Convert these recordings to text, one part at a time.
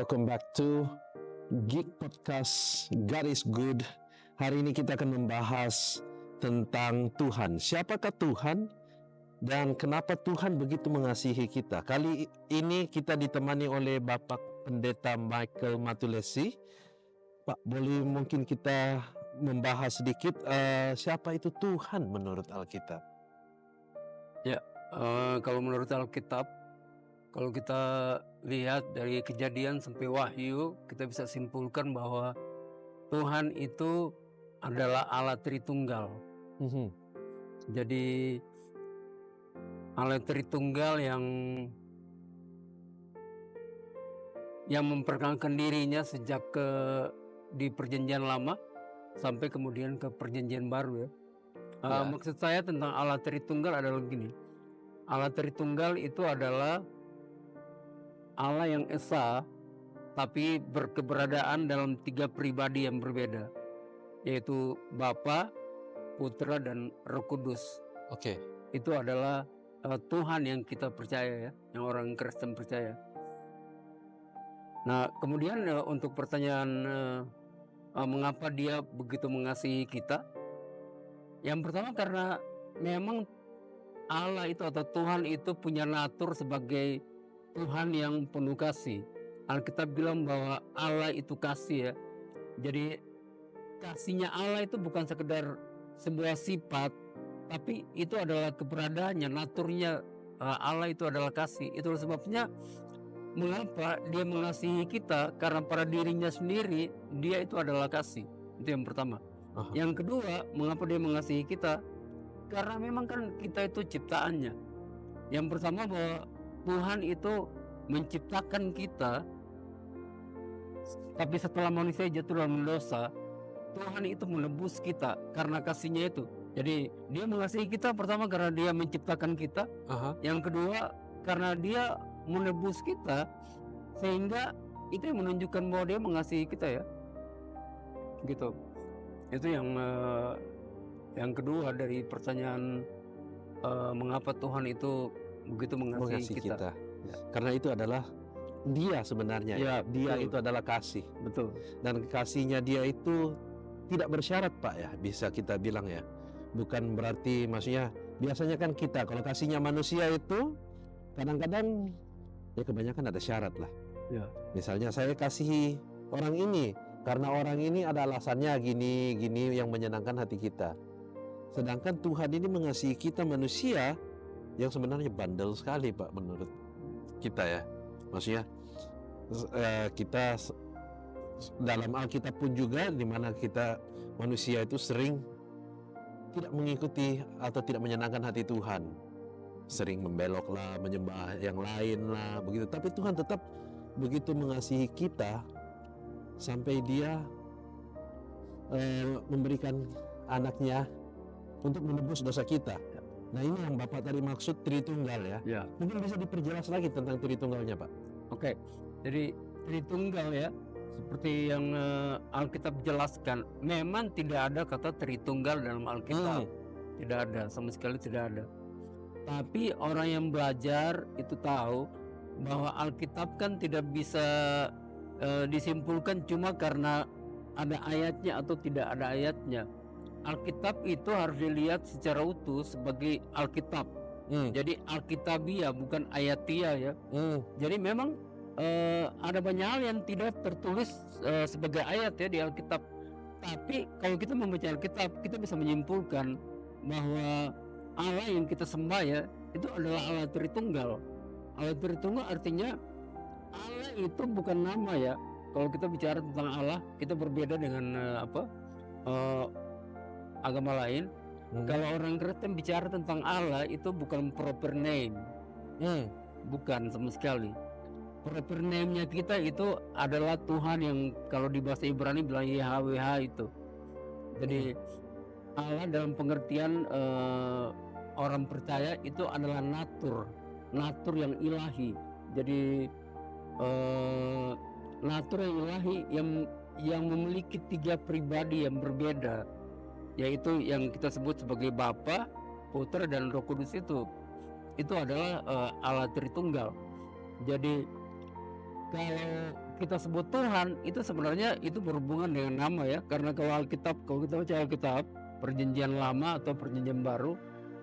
welcome back to Geek Podcast God is Good. Hari ini kita akan membahas tentang Tuhan. Siapakah Tuhan dan kenapa Tuhan begitu mengasihi kita? Kali ini kita ditemani oleh Bapak Pendeta Michael Matulesi. Pak, boleh mungkin kita membahas sedikit siapa itu Tuhan menurut Alkitab? Ya, kalau menurut Alkitab, kalau kita lihat dari Kejadian sampai Wahyu, kita bisa simpulkan bahwa Tuhan itu adalah Allah Tritunggal. Jadi Allah Tritunggal yang memperkenalkan dirinya sejak di Perjanjian Lama sampai kemudian ke Perjanjian Baru ya. Maksud saya tentang Allah Tritunggal adalah begini. Allah Tritunggal itu adalah Allah yang esa tapi berkeberadaan dalam 3 pribadi yang berbeda, yaitu Bapa, Putra, dan Roh Kudus. Oke. Itu adalah Tuhan yang kita percaya ya, yang orang Kristen percaya. Nah, kemudian untuk pertanyaan mengapa dia begitu mengasihi kita? Yang pertama karena memang Allah itu atau Tuhan itu punya natur sebagai Tuhan yang penuh kasih. Alkitab bilang bahwa Allah itu kasih ya. Jadi kasihnya Allah itu bukan sekedar sebuah sifat, tapi itu adalah keberadaannya, naturnya. Allah itu adalah kasih. Itulah sebabnya mengapa dia mengasihi kita, karena pada dirinya sendiri dia itu adalah kasih. Itu yang pertama. Yang kedua, mengapa dia mengasihi kita? Karena memang kan kita itu ciptaannya. Yang pertama bahwa Tuhan itu menciptakan kita, tapi setelah manusia jatuh dalam dosa, Tuhan itu menebus kita karena kasihnya itu. Jadi dia mengasihi kita pertama karena dia menciptakan kita. Yang kedua karena dia menebus kita, sehingga itu yang menunjukkan bahwa dia mengasihi kita ya. Gitu. Itu yang kedua dari pertanyaan mengapa Tuhan itu begitu mengasihi kita. Ya. Karena itu adalah dia sebenarnya ya, dia betul. Itu adalah kasih. Betul. Dan kasihnya dia itu tidak bersyarat Pak ya, bisa kita bilang ya. Bukan berarti maksudnya biasanya kan kita kalau kasihnya manusia itu kadang-kadang ya kebanyakan ada syarat lah ya. Misalnya saya kasih orang ini karena orang ini ada alasannya gini yang menyenangkan hati kita. Sedangkan Tuhan ini mengasihi kita manusia yang sebenarnya bandel sekali Pak menurut kita ya. Maksudnya kita dalam Alkitab pun juga di mana kita manusia itu sering tidak mengikuti atau tidak menyenangkan hati Tuhan. Sering membelok lah, menyembah yang lain lah begitu. Tapi Tuhan tetap begitu mengasihi kita sampai dia memberikan anaknya untuk menebus dosa kita. Nah ini yang Bapak tadi maksud Tritunggal ya. Mungkin bisa diperjelas lagi tentang Tritunggalnya Pak. Oke, jadi Tritunggal ya, seperti yang Alkitab jelaskan, memang tidak ada kata Tritunggal dalam Alkitab. Tidak ada, sama sekali tidak ada. Tapi orang yang belajar itu tahu bahwa Alkitab kan tidak bisa disimpulkan cuma karena ada ayatnya atau tidak ada ayatnya. Alkitab itu harus dilihat secara utuh sebagai Alkitab. Jadi Alkitabiah bukan ayatia ya. Jadi memang ada banyak hal yang tidak tertulis sebagai ayat ya di Alkitab. Tapi kalau kita membaca Alkitab, kita bisa menyimpulkan bahwa Allah yang kita sembah ya itu adalah Allah Tritunggal. Allah Tritunggal artinya Allah itu bukan nama ya. Kalau kita bicara tentang Allah, kita berbeda dengan agama lain. Kalau orang Kristen bicara tentang Allah itu bukan proper name. Bukan sama sekali. Proper name-nya kita itu adalah Tuhan yang kalau di bahasa Ibrani bilang YHWH itu. Jadi Allah dalam pengertian orang percaya itu adalah natur yang ilahi. Jadi natur yang ilahi yang memiliki 3 pribadi yang berbeda, yaitu yang kita sebut sebagai Bapa, Putra, dan Roh Kudus itu adalah Allah Tritunggal. Jadi kalau kita sebut Tuhan itu sebenarnya itu berhubungan dengan nama ya, karena kalau kita baca Alkitab Perjanjian Lama atau Perjanjian Baru,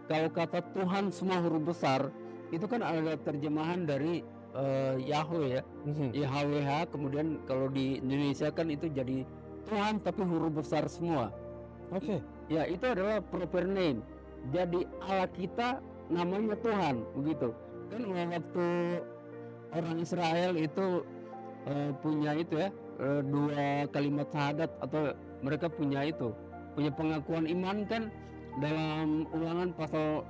kalau kata Tuhan semua huruf besar itu kan ada terjemahan dari Yahweh ya, YHWH, kemudian kalau di Indonesia kan itu jadi Tuhan tapi huruf besar semua. Oke. Ya, itu adalah proper name. Jadi Allah kita namanya Tuhan, begitu. Kan waktu orang Israel itu punya itu ya, dua kalimat syahadat, atau mereka punya pengakuan iman kan, dalam Ulangan pasal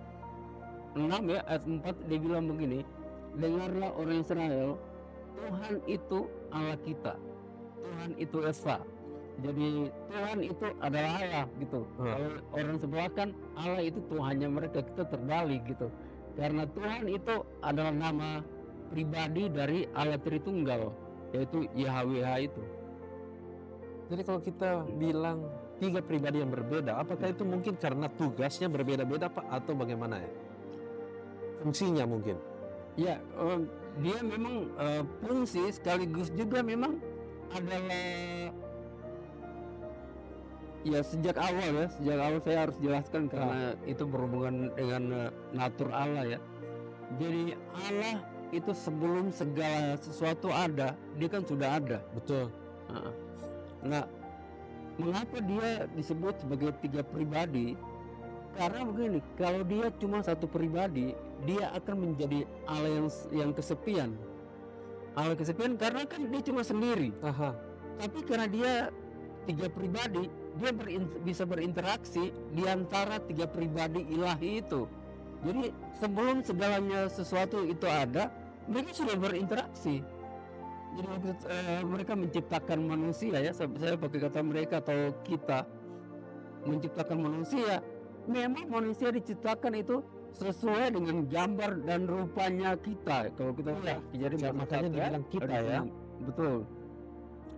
6 ya ayat 4 dia bilang begini, dengarlah orang Israel, Tuhan itu Allah kita, Tuhan itu Esa. Jadi Tuhan itu adalah Allah gitu. Kalau orang sebelah kan Allah itu Tuhannya mereka, kita terbalik gitu. Karena Tuhan itu adalah nama pribadi dari Allah Tritunggal, yaitu YHWH itu. Jadi kalau kita bilang 3 pribadi yang berbeda, apakah itu mungkin karena tugasnya berbeda-beda Pak, atau bagaimana ya? Fungsinya mungkin. Ya, dia memang fungsi sekaligus juga memang adalah, ya sejak awal saya harus jelaskan karena itu berhubungan dengan natur Allah ya. Jadi Allah itu sebelum segala sesuatu ada, dia kan sudah ada. Betul. Nah, mengapa dia disebut sebagai 3 pribadi? Karena begini, kalau dia cuma satu pribadi, dia akan menjadi Allah yang kesepian. Allah kesepian karena kan dia cuma sendiri. Tapi karena dia 3 pribadi, dia bisa berinteraksi di antara 3 pribadi ilahi itu. Jadi sebelum segalanya sesuatu itu ada, mereka sudah berinteraksi. Jadi mereka menciptakan manusia ya, saya pakai kata mereka atau kita menciptakan manusia. Memang manusia diciptakan itu sesuai dengan gambar dan rupanya kita. Kalau kita lihat kejadian makanya dibilang kita ya. Betul.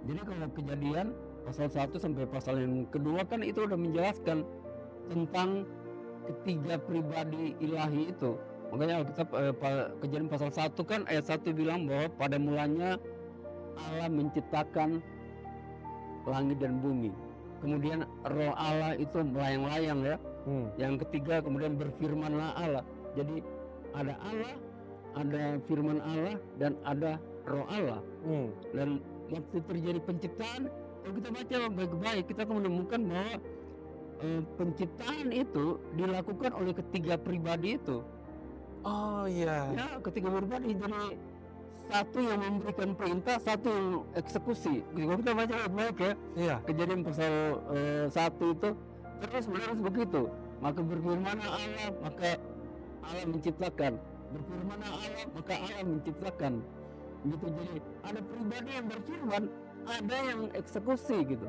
Jadi kalau kejadian pasal 1 sampai pasal yang kedua kan itu udah menjelaskan tentang ketiga pribadi ilahi itu. Makanya kita kejadian pasal 1 kan ayat 1 bilang bahwa pada mulanya Allah menciptakan langit dan bumi. Kemudian roh Allah itu melayang-layang ya. Yang ketiga kemudian berfirmanlah Allah. Jadi ada Allah, ada firman Allah, dan ada roh Allah. Dan waktu terjadi penciptaan, kalau kita baca baik-baik, kita akan menemukan bahwa penciptaan itu dilakukan oleh ketiga pribadi itu. Oh iya. Ya, ketiga pribadi. Jadi satu yang memberikan perintah, satu yang eksekusi. Kalau kita baca baik-baik ya. Iya. Kejadian pasal 1 itu terus menerus begitu. Maka berfirmanlah Allah, maka Allah menciptakan. Berfirmanlah Allah, maka Allah menciptakan. Gitu. Jadi ada pribadi yang berfirman, ada yang eksekusi gitu.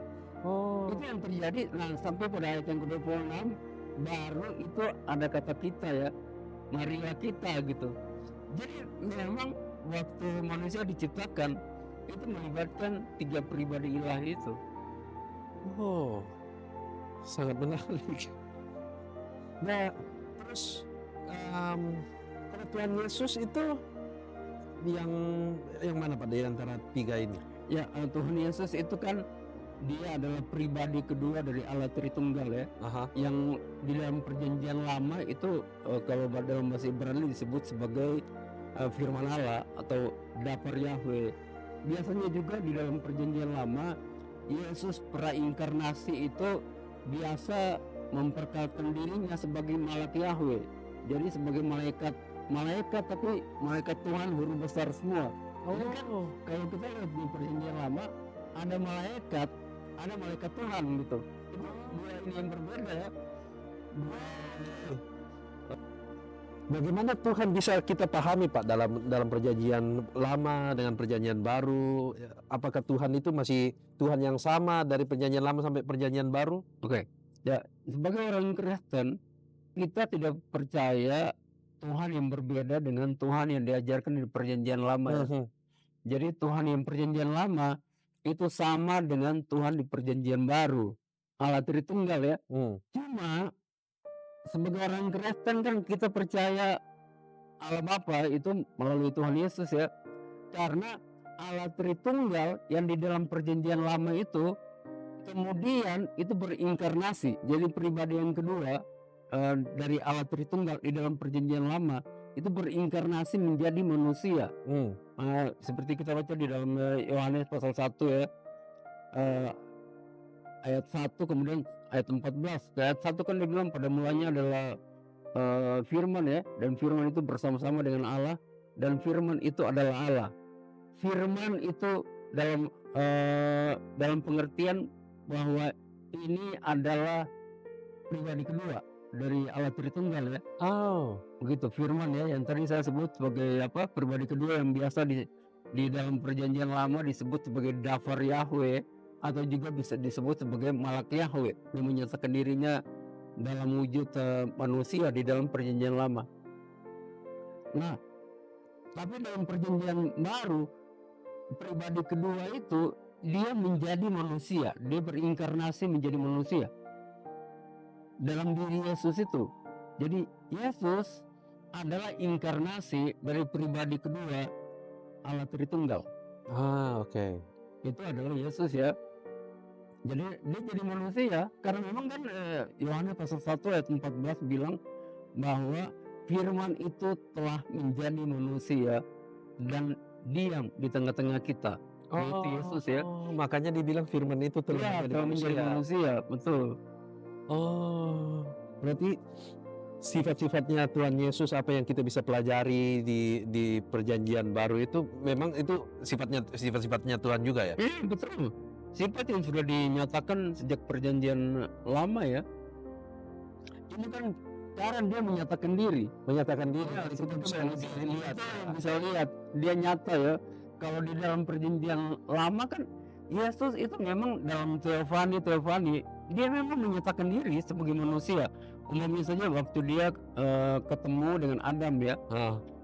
Itu yang terjadi. Nah, sampai pada ayat yang ke-26 baru itu ada kata kita ya, marilah kita gitu. Jadi memang waktu manusia diciptakan itu melibatkan 3 pribadi ilahi itu. Sangat menarik. Nah, terus kalau Tuhan Yesus itu yang mana Pak di antara 3 ini? Ya, Tuhan Yesus itu kan dia adalah pribadi kedua dari Allah Tritunggal ya. Yang di dalam Perjanjian Lama itu kalau dalam bahasa Ibrani disebut sebagai firman Allah atau Dapar Yahweh. Biasanya juga di dalam Perjanjian Lama Yesus prainkarnasi itu biasa memperkenalkan dirinya sebagai malaikat Yahweh. Jadi sebagai malaikat tapi malaikat Tuhan huruf besar semua. Jadi kan, kalau kita lihat di Perjanjian Lama ada malaikat Tuhan gitu. Itu dua ini yang berbeda ya. Bagaimana Tuhan bisa kita pahami Pak dalam Perjanjian Lama dengan Perjanjian Baru? Apakah Tuhan itu masih Tuhan yang sama dari Perjanjian Lama sampai Perjanjian Baru? Oke. Ya, sebagai orang Kristen kita tidak percaya Tuhan yang berbeda dengan Tuhan yang diajarkan di Perjanjian Lama ya. Jadi Tuhan yang Perjanjian Lama itu sama dengan Tuhan di Perjanjian Baru, Allah Tritunggal ya. Cuma sebagai orang Kristen kan kita percaya Allah Bapa itu melalui Tuhan Yesus ya. Karena Allah Tritunggal yang di dalam perjanjian lama itu kemudian itu berinkarnasi jadi pribadi yang kedua dari Allah Tritunggal di dalam perjanjian lama itu berinkarnasi menjadi manusia. Seperti kita baca di dalam Yohanes pasal 1 ya, ayat 1 kemudian ayat 14. Ayat 1 kan dia bilang pada mulanya adalah firman ya, dan firman itu bersama-sama dengan Allah dan firman itu adalah Allah. Firman itu dalam pengertian bahwa ini adalah pribadi kedua dari Allah Tritunggal ya. Begitu firman ya, yang tadi saya sebut sebagai pribadi kedua yang biasa di dalam perjanjian lama disebut sebagai Dafar Yahweh atau juga bisa disebut sebagai Malak Yahweh yang menyatakan dirinya dalam wujud manusia di dalam perjanjian lama. Nah, tapi dalam perjanjian baru pribadi kedua itu dia menjadi manusia, dia berinkarnasi menjadi manusia dalam diri Yesus itu. Jadi Yesus adalah inkarnasi dari pribadi kedua Allah Tritunggal. Oke. Itu adalah Yesus ya. Jadi dia jadi manusia karena memang kan Yohanes pasal 1 ayat 14 bilang bahwa firman itu telah menjadi manusia dan diam di tengah-tengah kita. Yaitu Yesus ya. Makanya dibilang firman itu telah menjadi manusia, betul. Berarti sifat-sifatnya Tuhan Yesus apa yang kita bisa pelajari di perjanjian baru itu memang itu sifat-sifatnya Tuhan juga ya? Betul. Sifat yang sudah dinyatakan sejak perjanjian lama ya. Ini kan cara dia menyatakan diri. Ya, kita bisa lihat dia nyata ya. Kalau di dalam perjanjian lama kan Yesus itu memang dalam teofani dia memang menyatakan diri sebagai manusia. Umumnya saja waktu dia ketemu dengan Adam ya,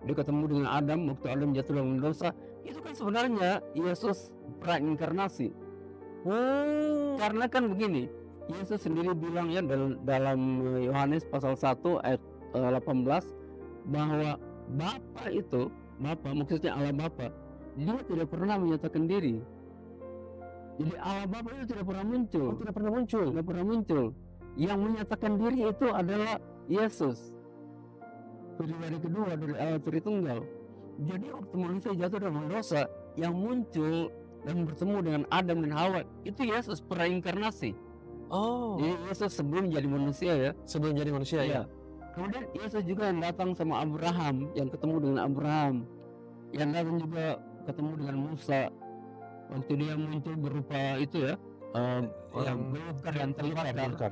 dia ketemu dengan Adam waktu Adam jatuh dalam dosa, itu kan sebenarnya Yesus prainkarnasi. Karena kan begini, Yesus sendiri bilang ya dalam Yohanes pasal 1 ayat 18 bahwa Bapa maksudnya Allah Bapa, dia tidak pernah menyatakan diri. Jadi Allah Bapa itu tidak pernah muncul. Yang menyatakan diri itu adalah Yesus, pribadi kedua dari Allah Tritunggal. Jadi waktu manusia jatuh dalam dosa, yang muncul dan bertemu dengan Adam dan Hawa itu Yesus prainkarnasi. Jadi Yesus sebelum jadi manusia ya. Ya. Kemudian Yesus juga yang datang sama Abraham, yang ketemu dengan Abraham, yang datang juga ketemu dengan Musa. Waktu dia muncul berupa itu ya, yang belukar yang terbakar.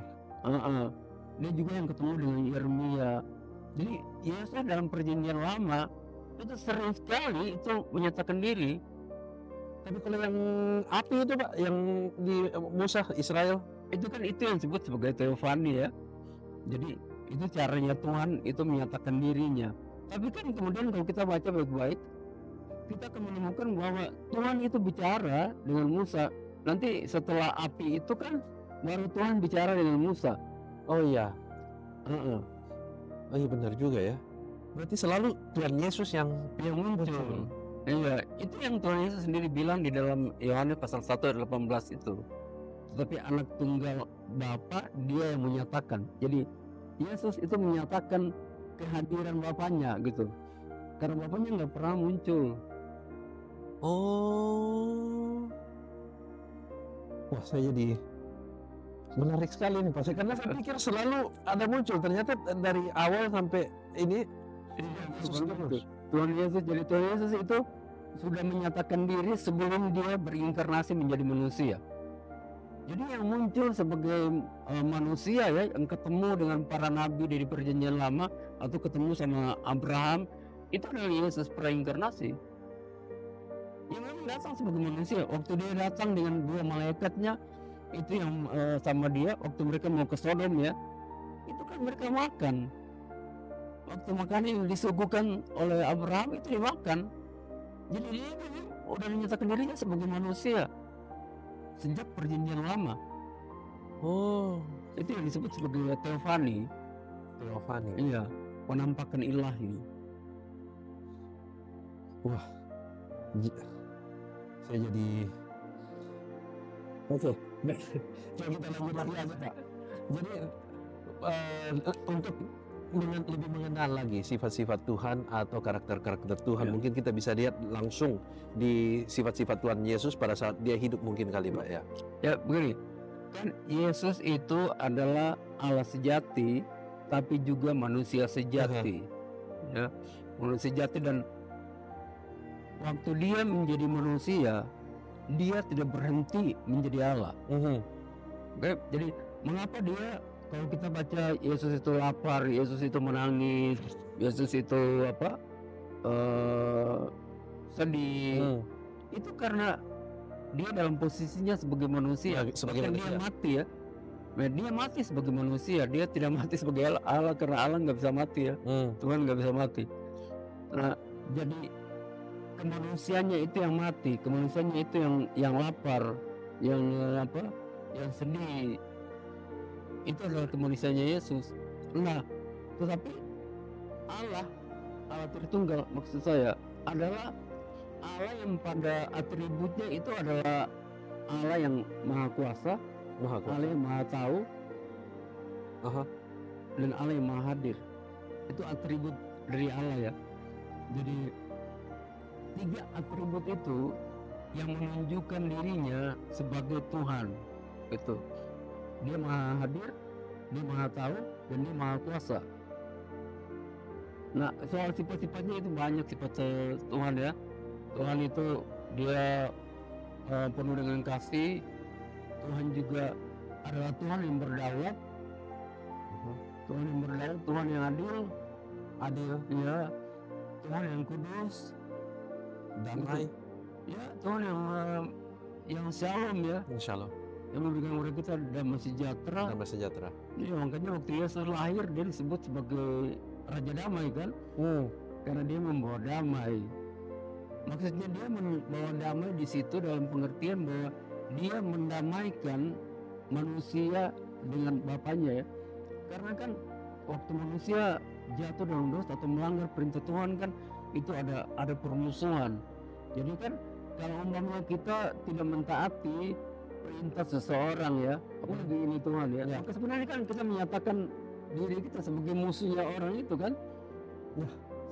Dia juga yang ketemu dengan Yeremia. Jadi Yesus dalam perjanjian lama itu sering sekali itu menyatakan diri. Tapi kalau yang api itu Pak, yang di Musa Israel, itu yang disebut sebagai teofani ya. Jadi itu caranya Tuhan itu menyatakan dirinya. Tapi kan kemudian kalau kita baca baik-baik, kita akan menemukan bahwa Tuhan itu bicara dengan Musa. Nanti setelah api itu kan baru Tuhan bicara dengan Musa. Iya benar juga ya. Berarti selalu Tuhan Yesus yang muncul. Iya, itu yang Tuhan Yesus sendiri bilang di dalam Yohanes pasal 1 ayat 18 itu. Tetapi anak tunggal Bapa dia yang menyatakan. Jadi Yesus itu menyatakan kehadiran Bapaknya gitu. Karena Bapaknya nggak pernah muncul. Wah, saya jadi menarik sekali nih Pak. Karena saya pikir selalu ada muncul, ternyata dari awal sampai ini Tuhan Yesus. Jadi Tuhan Yesus itu sudah menyatakan diri sebelum dia berinkarnasi menjadi manusia. Jadi yang muncul sebagai manusia ya, yang ketemu dengan para nabi dari perjanjian lama atau ketemu sama Abraham, itu adalah Yesus prainkarnasi. Yang memang datang sebagai manusia. Waktu dia datang dengan 2 malaikatnya itu yang sama dia waktu mereka mau ke Sodom ya, itu kan mereka makan. Waktu makan yang disuguhkan oleh Abraham itu dimakan. Jadi dia udah menyatakan dirinya sebagai manusia sejak perjanjian lama. Itu yang disebut sebagai teofani. Iya, penampakan ilahi. Wah, Saya jadi oke. Baik. Coba kita lanjut lagi aja Pak. Jadi untuk lebih mengenal lagi sifat-sifat Tuhan atau karakter-karakter Tuhan, Ya. mungkin kita bisa lihat langsung di sifat-sifat Tuhan Yesus pada saat dia hidup mungkin kali Pak ya. Ya begini, kan Yesus itu adalah Allah sejati, tapi juga manusia sejati. Ya, manusia sejati, dan waktu dia menjadi manusia, dia tidak berhenti menjadi Allah. Oke, jadi mengapa dia, kalau kita baca Yesus itu lapar, Yesus itu menangis, Yesus itu sedih, itu karena dia dalam posisinya sebagai manusia. Sebagai Bahkan manusia. dia mati ya. Nah, dia mati sebagai manusia, dia tidak mati sebagai Allah karena Allah nggak bisa mati ya. Tuhan nggak bisa mati. Nah, jadi kemanusiaannya itu yang mati, kemanusiaannya itu yang lapar, yang yang sedih. Itu adalah kemanusiaannya Yesus. Nah, tetapi Allah Tritunggal maksud saya adalah Allah yang pada atributnya itu adalah Allah yang maha kuasa, Allah yang maha tahu, dan Allah yang maha hadir. Itu atribut dari Allah ya. Jadi 3 atribut itu yang menunjukkan dirinya sebagai Tuhan. Itu dia maha hadir, dia maha tahu, dan dia maha kuasa. Nah, soal sifat-sifatnya itu banyak sifat Tuhan ya. Tuhan itu dia penuh dengan kasih. Tuhan juga adalah Tuhan yang berdaulat. Tuhan yang berdaulat, Tuhan yang adil ya. Tuhan yang kudus, Damai. Ya, Tuhan yang shalom ya. Shalom. Yang memberikan kepada kita damai sejahtera. Damai sejahtera. Ya, makanya waktu Yesus lahir dia disebut sebagai Raja Damai kan? Karena dia membawa damai. Maksudnya dia membawa damai di situ dalam pengertian bahwa dia mendamaikan manusia dengan Bapaknya ya. Karena kan waktu manusia jatuh dalam dosa atau melanggar perintah Tuhan kan itu ada permusuhan. Jadi kan kalau umpamanya kita tidak mentaati perintah seseorang ya, apalagi ini Tuhan ya, maka sebenarnya kan kita menyatakan diri kita sebagai musuhnya orang itu kan.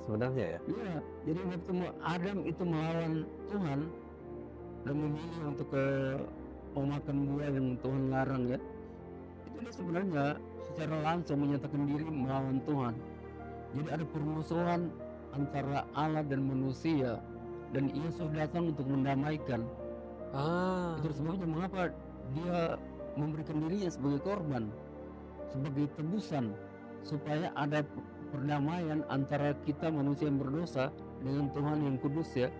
Sebenarnya ya. Iya, jadi waktu Adam itu melawan Tuhan dan memilih untuk memakan buah yang Tuhan larang ya, itu dia sebenarnya secara langsung menyatakan diri melawan Tuhan. Jadi ada permusuhan antara Allah dan manusia, dan Yesus datang untuk mendamaikan. Itu sebabnya mengapa dia memberikan dirinya sebagai korban, sebagai tebusan, supaya ada perdamaian antara kita manusia yang berdosa dengan Tuhan yang kudus ya.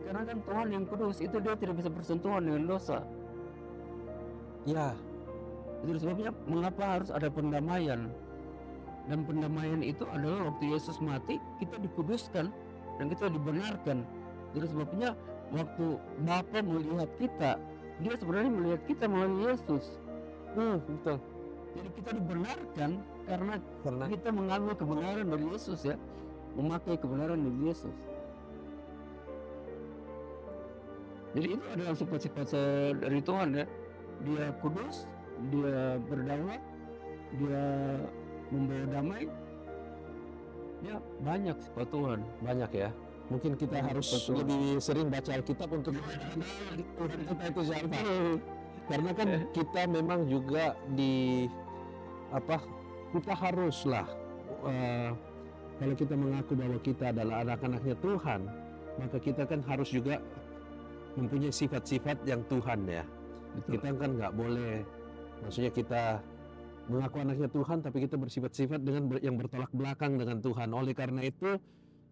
Karena kan Tuhan yang kudus itu dia tidak bisa bersentuhan dengan dosa. Ya. Itu sebabnya mengapa harus ada pendamaian. Dan pendamaian itu adalah waktu Yesus mati kita dikuduskan dan kita dibenarkan. Itu sebabnya waktu Bapa melihat kita, dia sebenarnya melihat kita melalui Yesus. Betul. Jadi kita dibenarkan karena kita mengambil kebenaran dari Yesus ya, memakai kebenaran dari Yesus. Jadi itu adalah sifat-sifat dari Tuhan ya. Dia kudus, dia berdaulat, dia membawa damai. Ya banyak sifat Tuhan. Banyak ya. Mungkin kita harus lebih sering baca Alkitab untuk mengenal Tuhan kita itu siapa. Karena kan kita memang juga kita haruslah kalau kita mengaku bahwa kita adalah anak-anaknya Tuhan, maka kita kan harus juga mempunyai sifat-sifat yang Tuhan ya. Betul. Kita kan nggak boleh, maksudnya kita mengaku anaknya Tuhan tapi kita bersifat-sifat dengan yang bertolak belakang dengan Tuhan. Oleh karena itu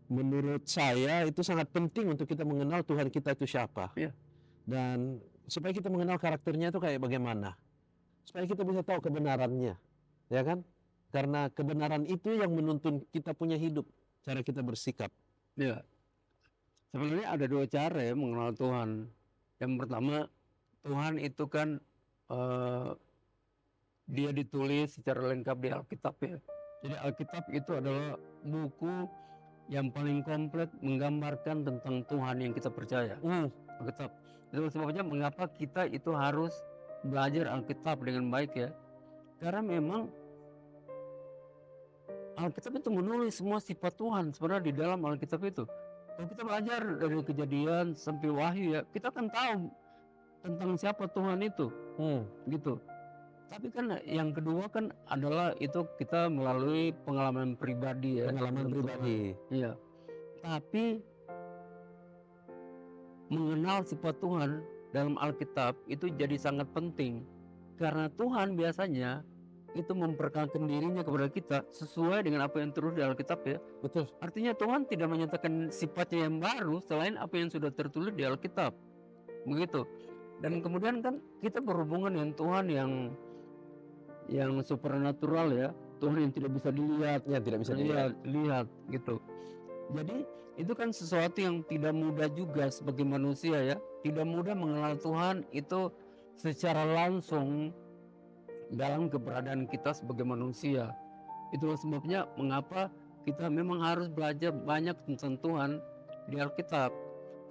menurut saya itu sangat penting untuk kita mengenal Tuhan kita itu siapa. Ya. Dan supaya kita mengenal karakternya itu kayak bagaimana. Supaya kita bisa tahu kebenarannya. Ya kan? Karena kebenaran itu yang menuntun kita punya hidup, cara kita bersikap. Ya. Sebenarnya ada 2 cara ya mengenal Tuhan. Yang pertama, Tuhan itu kan dia ditulis secara lengkap di Alkitab ya. Jadi Alkitab itu adalah buku yang paling komplit menggambarkan tentang Tuhan yang kita percaya. Alkitab. Itu sebabnya mengapa kita itu harus belajar Alkitab dengan baik ya. Karena memang Alkitab itu menulis semua sifat Tuhan sebenarnya di dalam Alkitab itu. Kalau kita belajar dari Kejadian sampai Wahyu ya, kita akan tahu tentang siapa Tuhan itu, gitu. Tapi kan yang kedua kan adalah itu kita melalui pengalaman pribadi ya. Pengalaman dengan pribadi. Tuhan. Iya. Tapi mengenal sifat Tuhan dalam Alkitab itu jadi sangat penting. Karena Tuhan biasanya itu memperkenalkan dirinya kepada kita sesuai dengan apa yang tertulis di Alkitab ya. Betul. Artinya Tuhan tidak menyatakan sifatnya yang baru selain apa yang sudah tertulis di Alkitab. Begitu. Dan kemudian kan kita berhubungan dengan Tuhan yang supernatural ya, Tuhan yang tidak bisa dilihat, Ya, tidak bisa dilihat. lihat gitu. Jadi itu kan sesuatu yang tidak mudah juga sebagai manusia ya, tidak mudah mengenal Tuhan itu secara langsung dalam keberadaan kita sebagai manusia. Itulah sebabnya mengapa kita memang harus belajar banyak tentang Tuhan di Alkitab.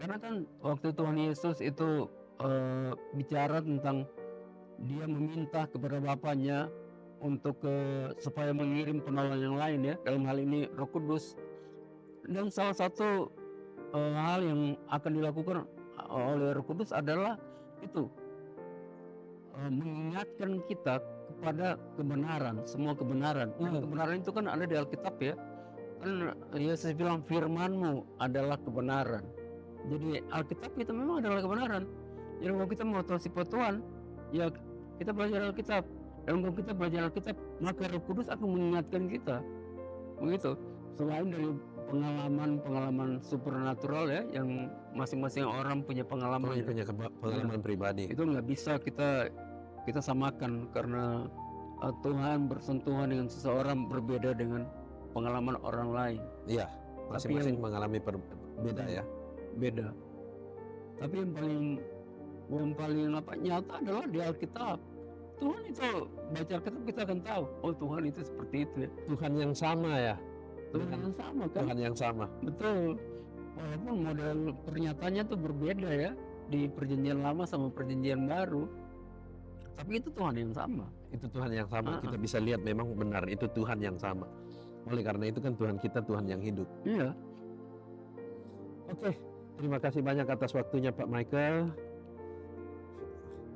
Karena kan waktu Tuhan Yesus itu bicara tentang dia meminta kepada Bapaknya untuk supaya mengirim penolong yang lain ya, dalam hal ini Roh Kudus. Dan salah satu hal yang akan dilakukan oleh Roh Kudus adalah itu mengingatkan kita kepada kebenaran, semua kebenaran. Dan kebenaran itu kan ada di Alkitab ya. Kan Yesus bilang firman-Mu adalah kebenaran. Jadi Alkitab itu memang adalah kebenaran. Jadi kalau kita mau tahu sifat Tuhan, ya kita belajar Alkitab. Dan kalau kita belajar Alkitab, maka Roh Kudus akan mengingatkan kita. Begitu. Selain dari pengalaman supernatural ya, yang masing-masing orang punya pengalaman. Punya pengalaman pribadi. Itu nggak bisa kita samakan karena Tuhan bersentuhan dengan seseorang berbeda dengan pengalaman orang lain. Iya, masing-masing mengalami beda ya. Beda. Tapi yang paling nyata adalah di Alkitab. Tuhan itu baca Alkitab kita akan tahu, oh Tuhan itu seperti itu ya. Tuhan yang sama ya. Tuhan yang sama kan? Tuhan yang sama. Betul. Walaupun model pernyataannya tuh berbeda ya di Perjanjian Lama sama Perjanjian Baru. Tapi itu Tuhan yang sama. Itu Tuhan yang sama. Kita bisa lihat memang benar itu Tuhan yang sama. Oleh karena itu kan Tuhan kita Tuhan yang hidup. Iya. Oke, terima kasih banyak atas waktunya Pak Michael.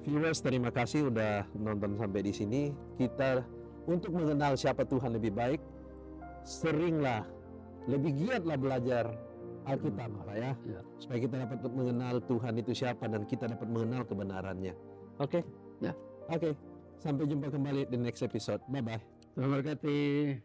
Viewers, terima kasih udah nonton sampai di sini. Kita untuk mengenal siapa Tuhan lebih baik, seringlah, lebih giatlah belajar Alkitab, Pak ya. Supaya kita dapat mengenal Tuhan itu siapa dan kita dapat mengenal kebenarannya. Oke? Ya. Oke. Sampai jumpa kembali di next episode. Bye bye. Terima kasih.